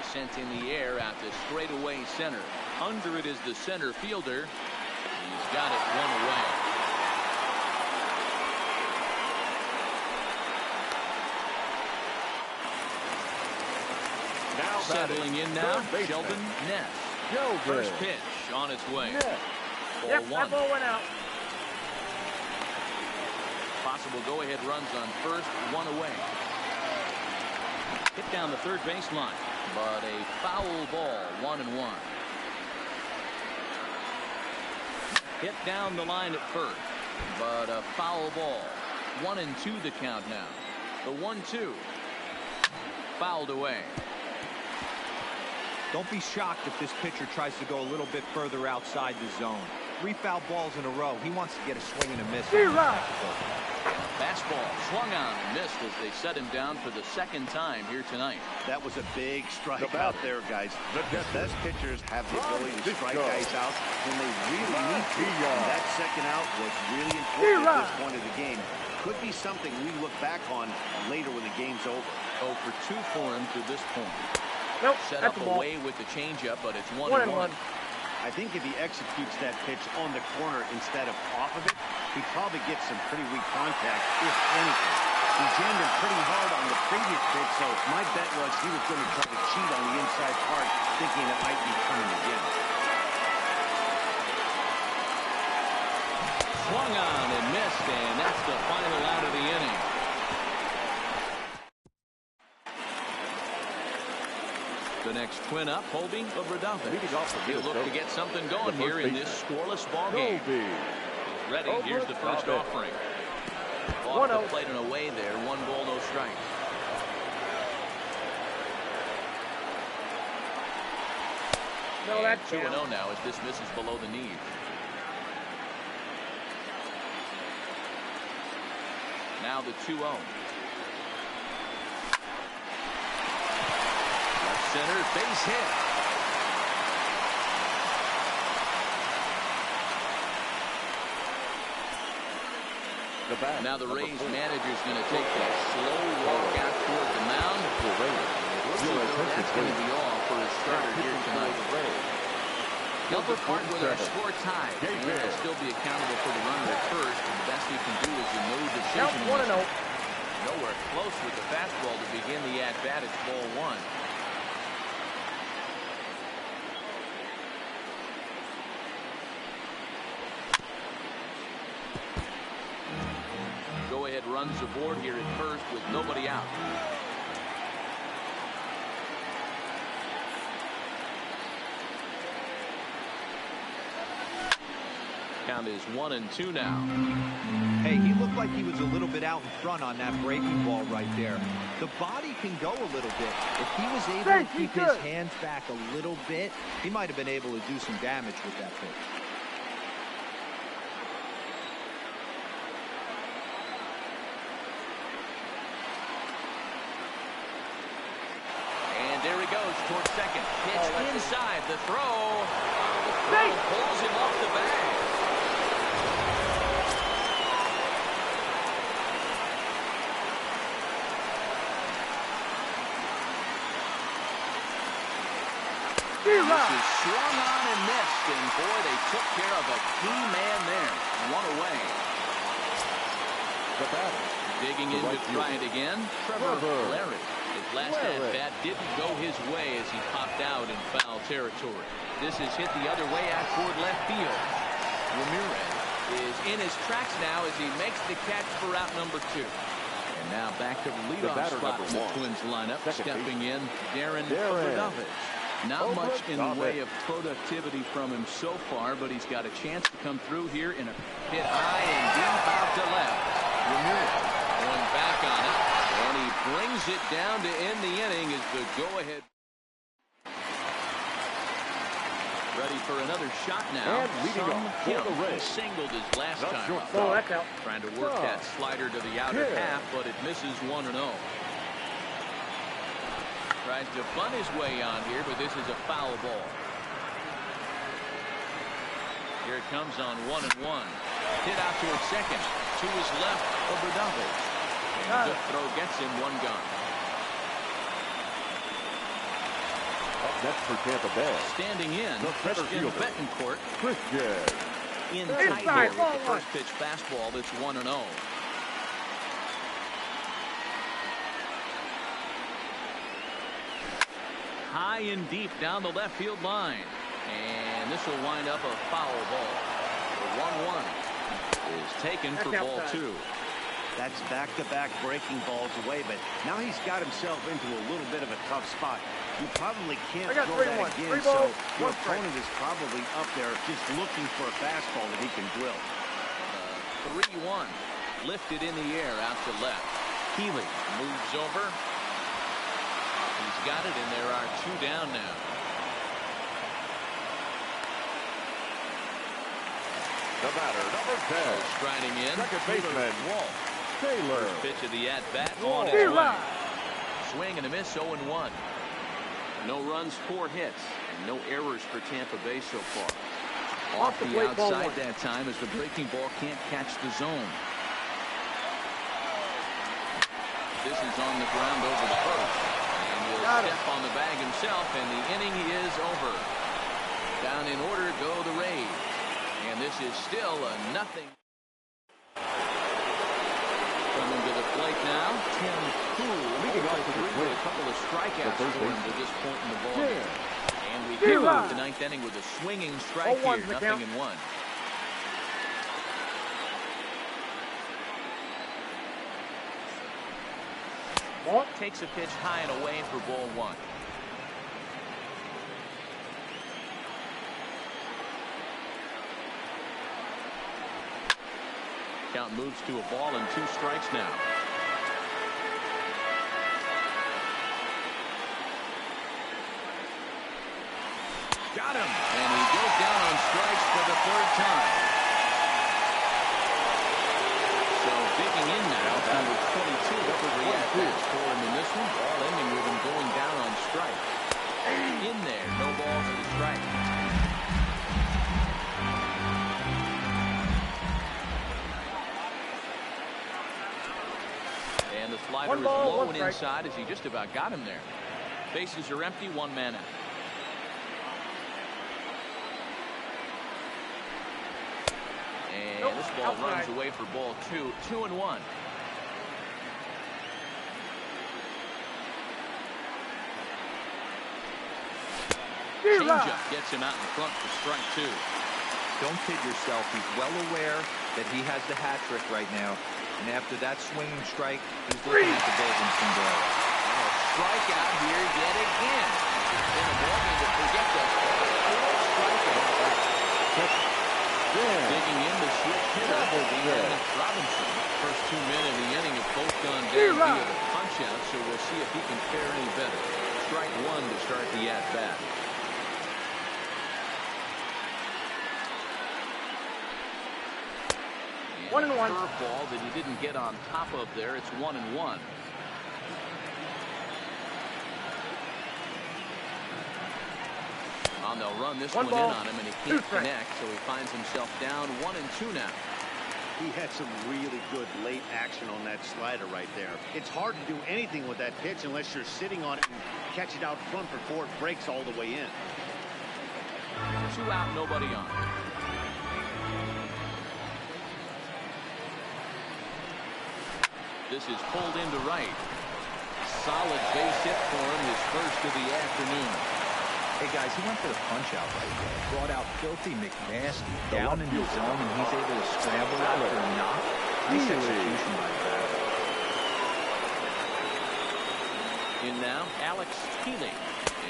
A: sent in the air out to straightaway center. Under it is the center fielder. He's got it 1 away. Now settling in now, Sheldon Ness. First pitch on its way.
E: Yep, that ball went out.
A: Possible go-ahead runs on first, 1 away. Hit down the third baseline, but a foul ball, 1-1. Hit down the line at first, but a foul ball. 1-2 the count now. The 1-2 fouled away.
D: Don't be shocked if this pitcher tries to go a little bit further outside the zone. 3 foul balls in a row. He wants to get a swing and a miss.
A: Fastball swung on and missed as they set him down for the 2nd time here tonight.
C: That was a big strike out there, guys. The best pitchers have the ability to strike guys out when they really need to. And that second out was really important at this point of the game. Could be something we look back on later when the game's over.
A: 0-for-2 for him to this point. Set up away with the changeup, but it's 1-1.
C: I think if he executes that pitch on the corner instead of off of it, he probably gets some pretty weak contact, if anything. He jammed him pretty hard on the previous pitch, so my bet was he was going to try to cheat on the inside part, thinking it might be coming again.
A: Swung on and missed, and that's the final out of the inning. The next twin up, Colby of Rodolfo. He'll look to get something going here in this scoreless ball game. Ready, here's the first offering. Off the plate and away there, 1 ball, no strike.
E: No, that's
A: 2-0 now as this misses below the knee. Now the 2-0. Center base hit. Now the Rays manager is going to take that slow walk out toward the mound. That's going to be all for his starter here tonight. He'll depart with our score tied. He'll still be accountable for the runner at first, and the best he can do is a no decision.
E: 1-0.
A: Nowhere close with the fastball to begin the at-bat. It's ball 1. Go-ahead runs aboard here at first with nobody out. Count is 1-2 now.
D: Hey, he looked like he was a little bit out in front on that breaking ball right there. The body can go a little bit. If he was able to keep his hands back a little bit, he might have been able to do some damage with that pitch.
A: And there he goes towards second. Pitch inside the throw. The throw pulls him off the bag. This is swung on and missed, and boy, they took care of a key man there. One away.
F: The batter.
A: Digging in to try it again. Trevor Larry. His last at-bat didn't go his way as he popped out in foul territory. This is hit the other way out toward left field. Ramirez is in his tracks now as he makes the catch for out number 2. And now back to the leadoff spot in the Twins lineup. Stepping in, Darren Davidovich. Not much in the way of productivity from him so far, but he's got a chance to come through here in a hit high and deep out to left. Ramirez going back on it, and he brings it down to end the inning as the go-ahead. Ready for another shot now.
F: And leading off for the Rays.
A: Singled his last time up.
E: That's out.
A: Trying to work that slider to the outer half, but it misses 1-0. Tries to bunt his way on here, but this is a foul ball. Here it comes on 1-1. Hit out towards second. To his left of Davidovich. And the throw gets him 1 gun.
F: Up next for Tampa Bay.
A: Standing in, Christian Betancourt. In tight here with the first pitch fastball that's 1-0. High and deep down the left field line. And this will wind up a foul ball. The 1-1 is taken for ball 2.
C: That's back-to-back breaking balls away, but now he's got himself into a little bit of a tough spot. You probably can't throw that again, so your opponent is probably up there just looking for a fastball that he can drill.
A: 3-1 lifted in the air out to left. Healy moves over. He's got it, and there are 2 down now.
F: The batter, number 10.
A: Striding in.
F: Second baseman,
A: Walt.
F: Taylor.
A: First pitch of the at-bat on its way. Swing and a miss, 0-1. No runs, 4 hits, and no errors for Tampa Bay so far. Off the outside that time as the breaking ball can't catch the zone. This is on the ground over the first. And will step on the bag himself, and the inning is over. Down in order go the Rays. And this is still a nothing. Coming to the plate now, Tim Poole.
F: Leading off to the
A: with a couple of strikeouts for him to this point in the ball game. And we kick off the 9th inning with a swinging strike here, 0-1. Takes a pitch high and away for ball 1. Count moves to a ball and 2 strikes now. Got him. And he goes down on strikes for the 3rd time. So digging in now, number 22 over the at-bats for him in this one. All ending with him going down on strikes. In there, no balls and a strike. And the slider is low and inside as he just about got him there. Bases are empty, 1 man out. And this ball runs away for ball 2. 2-1. Changeup gets him out in front for strike 2.
D: Don't kid yourself. He's well aware that he has the hat trick right now. And after that swinging strike, he's looking at the building some barrel.
A: And a strikeout here yet again. It's been a ball game to forget that. 4 strikeouts. Digging in the switch hitter, Dan Robinson. First 2 men in the inning have both gone down via the punch-out, so we'll see if he can fare any better. Strike one to start the at-bat.
E: One and one.
A: Curveball that he didn't get on top of there. It's 1-1. They'll run this one in on him, and he can't connect, so he finds himself down 1-2 now.
C: He had some really good late action on that slider right there. It's hard to do anything with that pitch unless you're sitting on it and catch it out front before it breaks all the way in.
A: 2 out, nobody on. This is pulled into right. Solid base hit for him, his first of the afternoon.
D: Hey, guys, he went for the punch-out right there. Brought out Filthy McNasty down in the zone, and he's able to scramble after a knock. Nice execution by that.
A: In now, Alex Healy.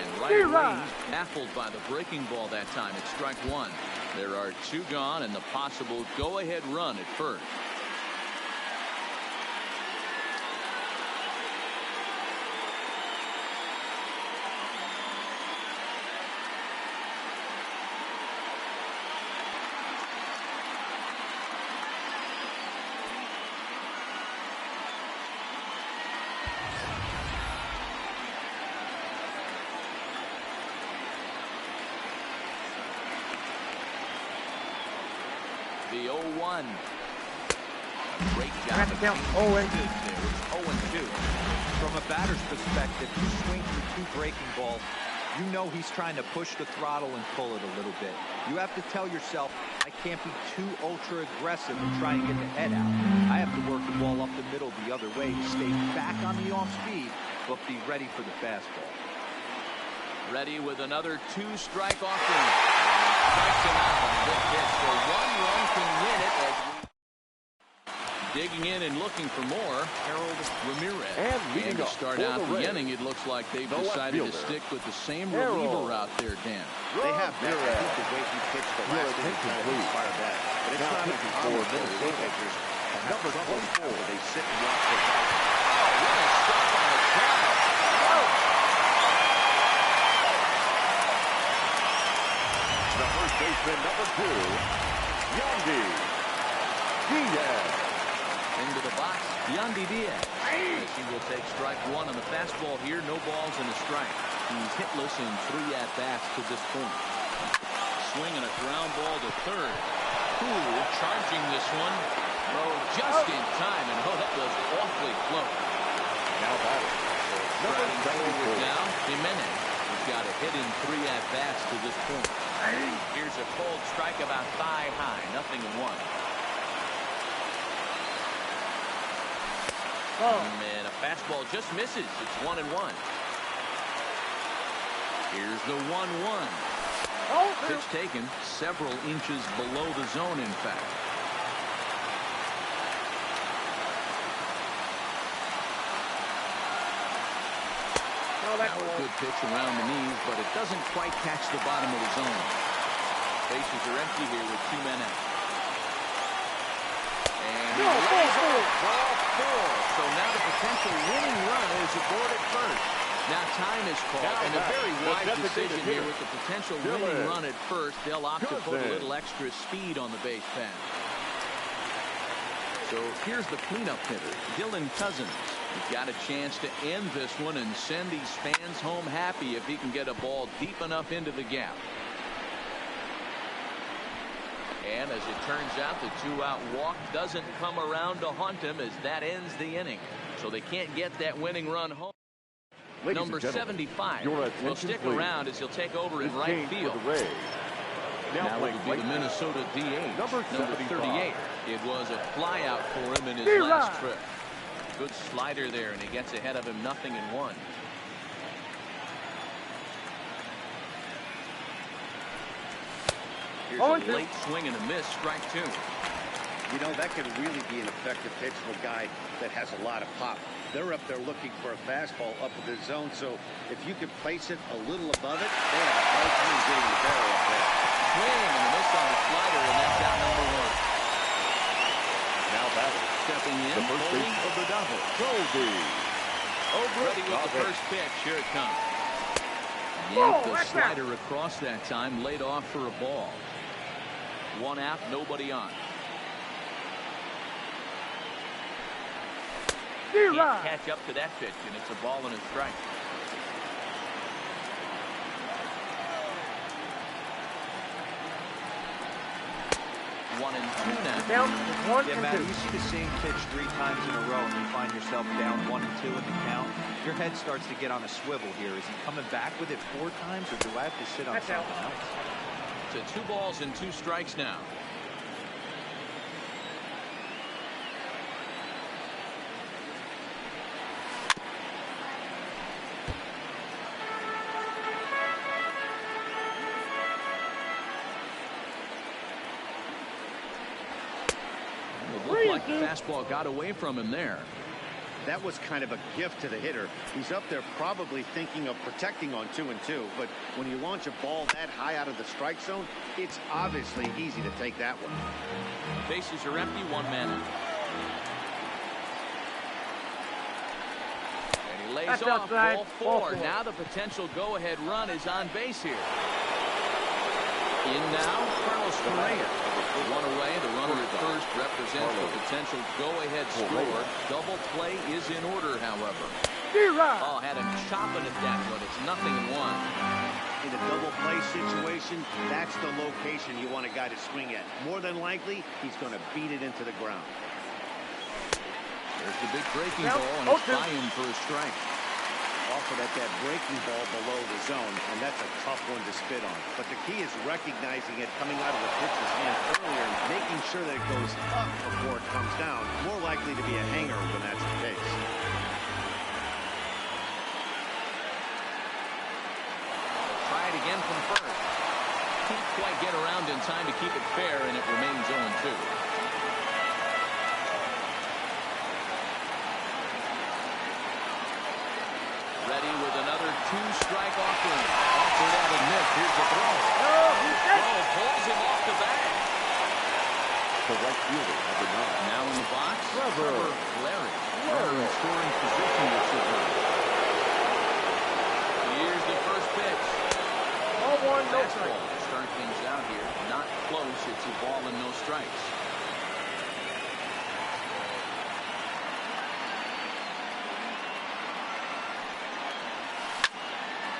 A: And right away, he's baffled by the breaking ball that time. It's strike one. There are 2 gone, and the possible go-ahead run at first. The 0-1. Great job.
E: Count 0-2.
A: It's 0-2.
D: From a batter's perspective, you swing through 2 breaking balls. You know he's trying to push the throttle and pull it a little bit. You have to tell yourself, I can't be too ultra aggressive and try and get the head out. I have to work the ball up the middle the other way to stay back on the off speed, but be ready for the fastball.
A: Ready with another 2-strike offering. Strikes him out on a good pitch. So 1 run can win it as we digging in and looking for more. Harold Ramirez. And to start out the inning, it looks like they've decided to stick with the same reliever route there, Dan.
C: They have that. I think the way he pitched the last inning kind of inspired that. But it's not even common for the pitchers to have trouble where they sit and watch their back.
A: Oh, what a stop on the drive.
F: The first baseman, number 2, Yandy Diaz.
A: Into the box, Yandy Diaz. As he will take strike 1 on the fastball here. No balls and a strike. He's hitless in 3 at-bats to this point. Swinging a ground ball to third. Cool, charging this one. Oh, just in time, and oh, that was awfully close.
F: Now batter.
A: Striding forward now, Jimenez. He's got a hit in 3 at-bats to this point. Here's a cold strike about thigh high. 0-1. And a fastball just misses. It's 1-1. Here's the 1-1. Pitch taken several inches below the zone, in fact. Now a good pitch around the knees, but it doesn't quite catch the bottom of the zone. Bases are empty here with 2 men out. And he lays off ball 4. So now the potential winning run is aboard at first. Now time is called, and a very wise decision here with the potential winning run at first. They'll opt to put a little extra speed on the base path. So here's the cleanup hitter, Dylan Cousins. He's got a chance to end this one and send these fans home happy if he can get a ball deep enough into the gap. And as it turns out, the 2-out walk doesn't come around to haunt him as that ends the inning. So they can't get that winning run home. Number 75 will stick around as he'll take over in right field. Now it will be the Minnesota DH, number 38. It was a flyout for him in his last trip. Good slider there, and he gets ahead of him 0-1. Here's a late swing and a miss, strike 2.
C: You know, that can really be an effective pitch for a guy that has a lot of pop. They're up there looking for a fastball up in the zone, so if you could place it a little above it, they have a hard time getting the barrel up there.
A: Swing and a miss on the slider, and that's out number one.
F: Now batting.
A: Stepping in,
F: The first base of the Dodgers, Goldie.
A: Ready with the first pitch. Here it comes. Yanked the slider across that time, laid off for a ball. 1 out, nobody on. Can't catch up to that pitch, and it's a ball and a strike. One and two now.
E: Down one
D: Yeah,
E: and
D: Matt,
E: two.
D: you see the same pitch 3 times in a row and you find yourself down 1 and 2 in the count. Your head starts to get on a swivel here. Is he coming back with it 4 times, or do I have to sit on something else?
A: To 2 balls and 2 strikes now. Like the fastball got away from him there.
C: That was kind of a gift to the hitter. He's up there probably thinking of protecting on 2 and 2, but when you launch a ball that high out of the strike zone, it's obviously easy to take that one.
A: Bases are empty, 1 man out. And he lays
E: That's
A: off,
E: outside.
A: ball 4.
E: Ball 4.
A: Now the potential go-ahead run is on base here. In now, Carlos Correa. 1 away, the runner at first represents the potential go-ahead score. Double play is in order, however. Oh, had him chopping at that one. It's 0-1.
C: In a double play situation, that's the location you want a guy to swing at. More than likely, he's going to beat it into the ground.
A: There's the big breaking ball, and it's by him for a strike.
C: Offered at that breaking ball below the zone, and that's a tough one to spit on. But the key is recognizing it coming out of the pitcher's hand earlier and making sure that it goes up before it comes down. More likely to be a hanger when that's the case.
A: Try it again from first. Can't quite get around in time to keep it fair, and it remains 0-2. Ready with another 2-strike offering. Offered out and missed. Here's the throw. Pulls him off the bat.
F: The right fielder, number 9.
A: Now in the box,
F: Trevor
A: Larry. In scoring position this season. Here's the first pitch.
E: Ball 1, no strike.
A: Start things out here. Not close. It's a ball and no strikes.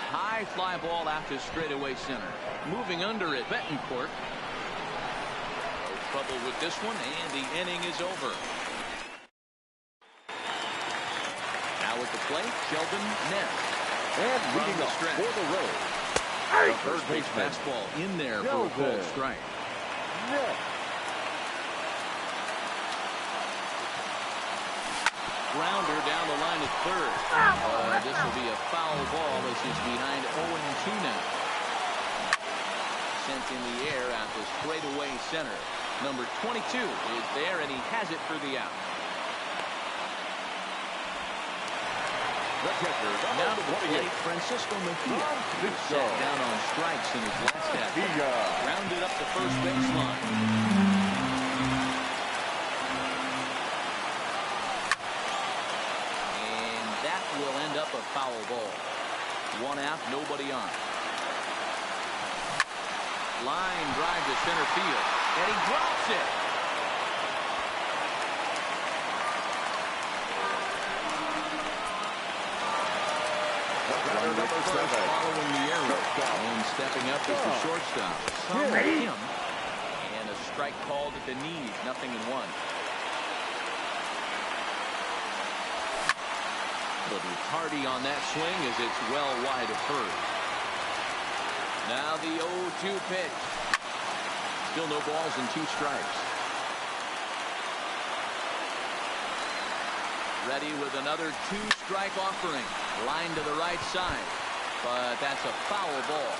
A: High fly ball out to straightaway center. Moving under it, Betancourt. No trouble with this one, and the inning is over. Now at the plate, Sheldon Ness.
F: And leading off
A: stretch.
F: for the Rays,
A: The first base fastball in there for a cold strike.
F: Ness.
A: Grounder down the line at third. This will be a foul ball as he's behind 0-2 now. Sent in the air out to straightaway center. Number 22 is there, and he has it for the out.
F: The catcher,
A: Now to
F: number
A: the plate,
F: 28.
A: Francisco Mejia. Set down on strikes in his last at bat. Rounded up the first baseline. Will end up a foul ball. 1 out, nobody on. Line drive to center field, and he drops it. First following the arrow, and stepping up as the shortstop. Some him, and a strike called at the knees. 0-1. Little tardy on that swing as it's well wide of first. Now the 0-2 pitch. Still no balls and 2 strikes. Ready with another 2-strike offering. Line to the right side. But that's a foul ball.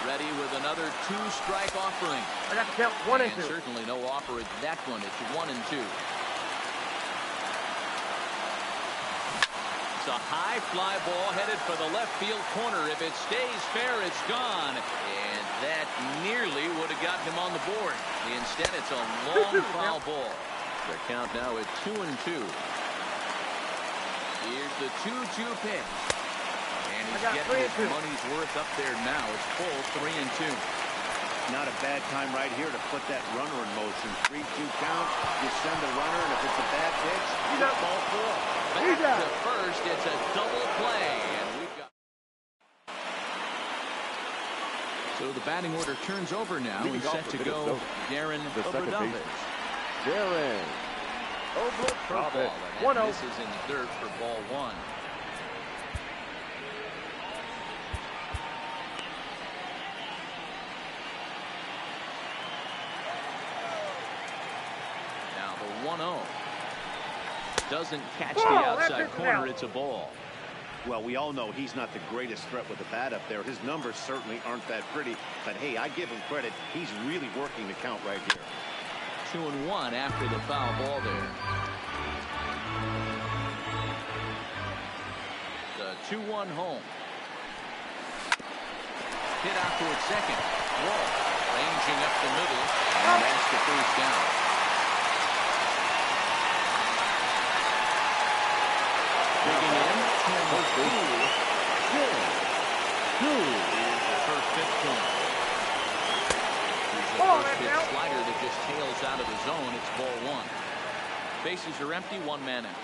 A: Ready with another 2-strike offering.
E: I got to count 1 and 2.
A: Certainly no offer at that one. It's 1 and 2. It's a high fly ball headed for the left field corner. If it stays fair, it's gone. And that nearly would have gotten him on the board. Instead, it's a long foul ball. The count now at 2 and 2. Here's the 2-2 pitch. And he's getting his money's worth up there now. It's full 3 and 2.
C: Not a bad time right here to put that runner in motion. 3-2 count. You send the runner, and if it's a bad pitch, you got ball 4.
A: Back to first. It's a double play. And we've got. So the batting order turns over now. He's set to go Darren Obradovich.
F: Darren Obradovich.
A: 1-0. This is in third for ball 1. Now the 1-0. Doesn't catch the outside corner. It's a ball.
C: Well, we all know he's not the greatest threat with the bat up there. His numbers certainly aren't that pretty. But, hey, I give him credit. He's really working the count right here.
A: 2 and 1 after the foul ball there. The 2-1 home. Hit out towards second. Wall ranging up the middle. And that's the first down. Digging in. Here's the first pitch to him. Here's the first pitch slider that just tails out of the zone. It's ball 1. Bases are empty. 1 man out.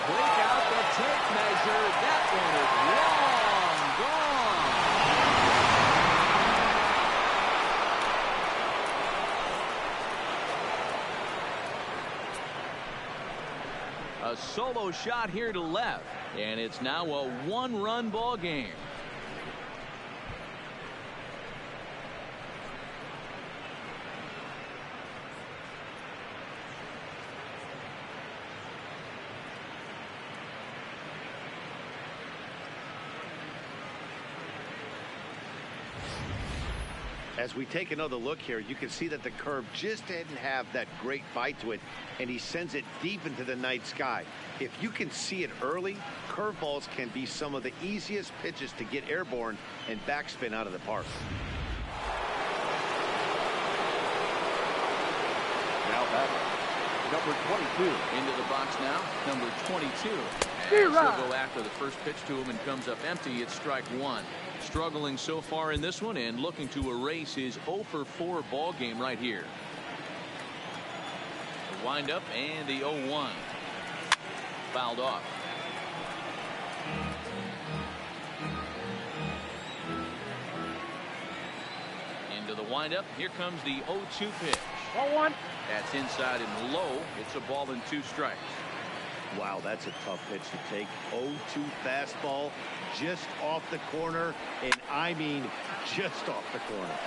A: Break out the tape measure. That one is long gone. A solo shot here to left, and it's now a 1-run ball game.
C: As we take another look here, you can see that the curve just didn't have that great bite to it, and he sends it deep into the night sky. If you can see it early, curveballs can be some of the easiest pitches to get airborne and backspin out of the park.
F: Now back, number 22.
A: Into the box now, number 22. He'll go after the first pitch to him and comes up empty. It's strike 1. Struggling so far in this one and looking to erase his 0 for 4 ball game right here. The windup and the 0-1. Fouled off. Into the windup. Here comes the 0-2 pitch.
E: 1-1.
A: That's inside and low. It's a ball and 2 strikes.
C: Wow, that's a tough pitch to take. 0-2 fastball just off the corner, and I mean just off the corner.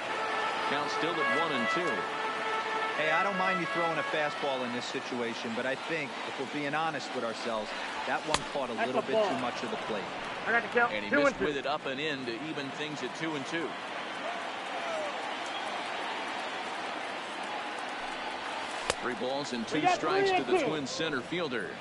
A: Count still at 1 and 2.
D: Hey, I don't mind you throwing a fastball in this situation, but I think if we're being honest with ourselves, that one caught a little bit too much of the plate.
E: I got to count.
A: And he
E: 2 and
A: missed
E: 2.
A: with it up and in to even things at 2 and 2. Three balls and 2 strikes to the Twins center fielder.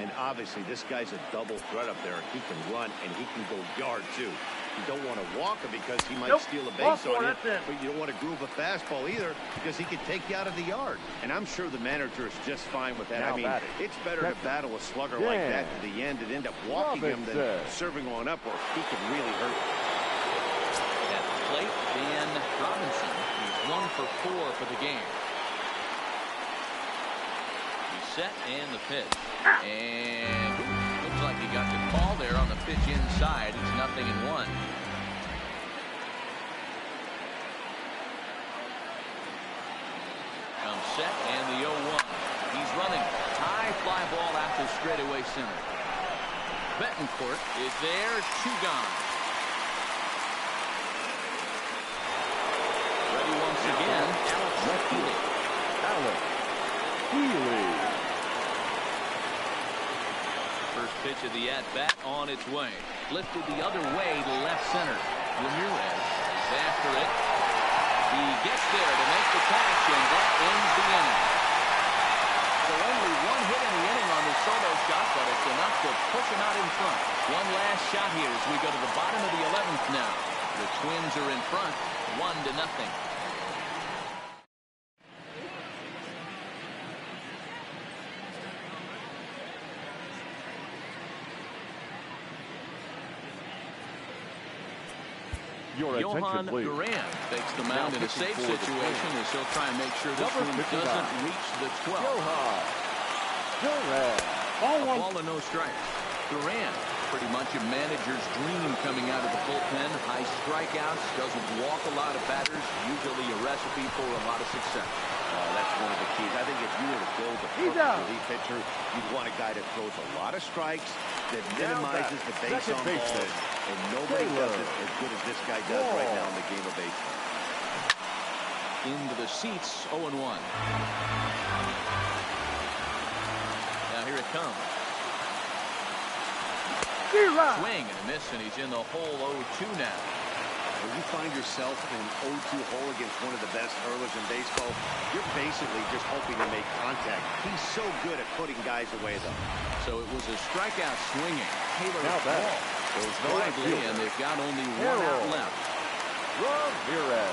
C: And obviously this guy's a double threat up there. He can run and he can go yard too. You don't want to walk him because he might steal a base on you, but you don't want to groove a fastball either because he can take you out of the yard. And I'm sure the manager is just fine with that.
F: Now
C: I mean, it's better to battle a slugger like that to the end and end up walking him than serving one up, or he can really hurt you.
A: At the plate, Dan Robinson. He's 1 for 4 for the game. He's set and the pitch. And looks like he got the call there on the pitch inside. It's 0-1. Comes set and the 0-1. He's running. High fly ball out to straightaway center. Betancourt is there. 2 gone. Ready once again. Alex Healy. First pitch of the at-bat on its way. Lifted the other way to left center. Ramirez is after it. He gets there to make the catch, and that ends the inning. So only one hit in the inning on the solo shot, but it's enough to push him out in front. One last shot here as we go to the bottom of the 11th now. The Twins are in front, 1-0. Johan Duran takes the mound in a safe situation as he'll try and make sure this one doesn't reach the 12th.
F: Johan Duran.
A: Ball and no strikes. Duran, pretty much a manager's dream coming out of the bullpen. High strikeouts, doesn't walk a lot of batters. Usually a recipe for a lot of success.
C: That's one of the keys. I think if you were to build a perfect relief pitcher, you'd want a guy that throws a lot of strikes, that minimizes the base on balls, and nobody does it as good as this guy does right now in the game of baseball.
A: Into the seats, 0-1. Now here it comes. Swing and a miss, and he's in the hole 0-2 now.
C: When you find yourself in an 0-2 hole against one of the best hurlers in baseball, you're basically just hoping to make contact. He's so good at putting guys away, though.
A: So it was a strikeout swinging. Taylor
F: Now that
A: goes notably, and they've got only one out left.
F: Ramirez.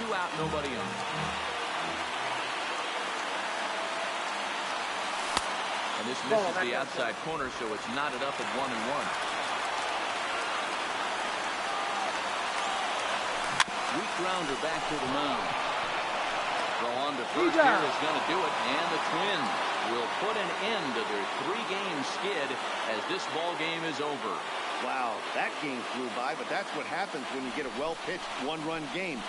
A: 2 out, nobody on. And this misses the outside corner, so it's knotted up at 1-1. Weak grounder back to the mound. Throw on to first here is going to do it, and the Twins will put an end to their 3-game skid as this ball game is over.
C: Wow, that game flew by, but that's what happens when you get a well-pitched one-run game.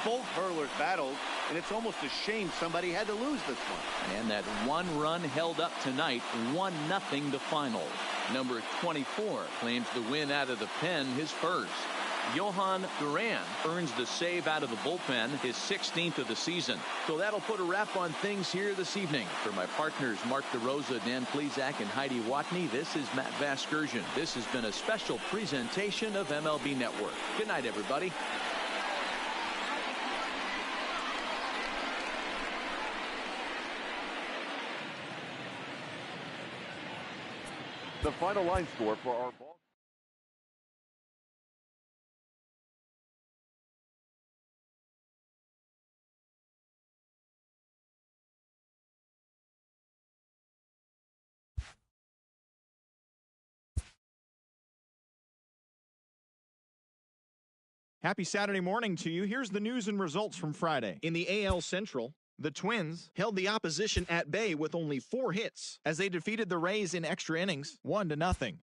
C: Both hurlers battled, and it's almost a shame somebody had to lose this one.
A: And that one run held up tonight, 1-0 the final. Number 24 claims the win out of the pen, his first. Johan Duran earns the save out of the bullpen, his 16th of the season. So that'll put a wrap on things here this evening. For my partners Mark DeRosa, Dan Plesac, and Heidi Watney, this is Matt Vasgersian. This has been a special presentation of MLB Network. Good night, everybody.
F: The final line score for our ball.
I: Happy Saturday morning to you. Here's the news and results from Friday. In the AL Central, the Twins held the opposition at bay with only 4 hits as they defeated the Rays in extra innings, 1-0.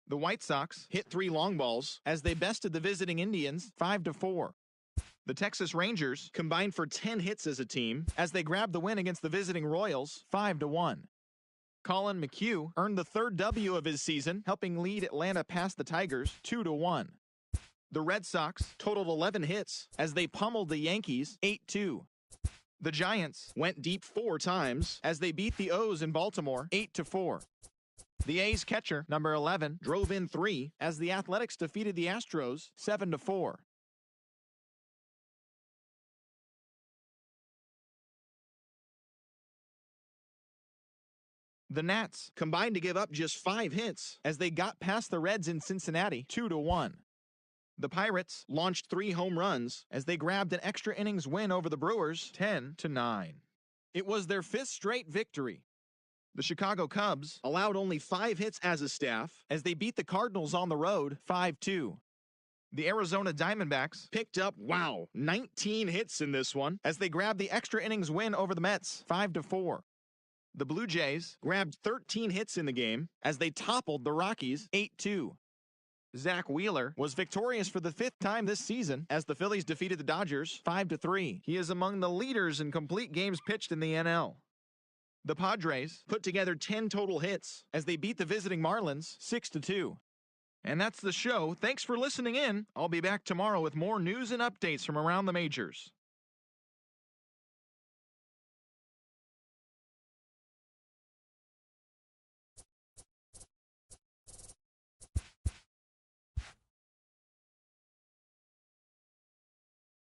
I: The White Sox hit 3 long balls as they bested the visiting Indians 5-4. The Texas Rangers combined for 10 hits as a team as they grabbed the win against the visiting Royals 5-1. Colin McHugh earned the 3rd W of his season, helping lead Atlanta past the Tigers 2-1. The Red Sox totaled 11 hits as they pummeled the Yankees 8-2. The Giants went deep 4 times as they beat the O's in Baltimore 8-4. The A's catcher, number 11, drove in 3 as the Athletics defeated the Astros 7-4. The Nats combined to give up just 5 hits as they got past the Reds in Cincinnati 2-1. The Pirates launched 3 home runs as they grabbed an extra innings win over the Brewers 10-9. It was their 5th straight victory. The Chicago Cubs allowed only 5 hits as a staff as they beat the Cardinals on the road 5-2. The Arizona Diamondbacks picked up, 19 hits in this one as they grabbed the extra innings win over the Mets 5-4. The Blue Jays grabbed 13 hits in the game as they toppled the Rockies 8-2. Zach Wheeler was victorious for the 5th time this season as the Phillies defeated the Dodgers 5-3. He is among the leaders in complete games pitched in the NL. The Padres put together 10 total hits as they beat the visiting Marlins 6-2. And that's the show. Thanks for listening in. I'll be back tomorrow with more news and updates from around the majors.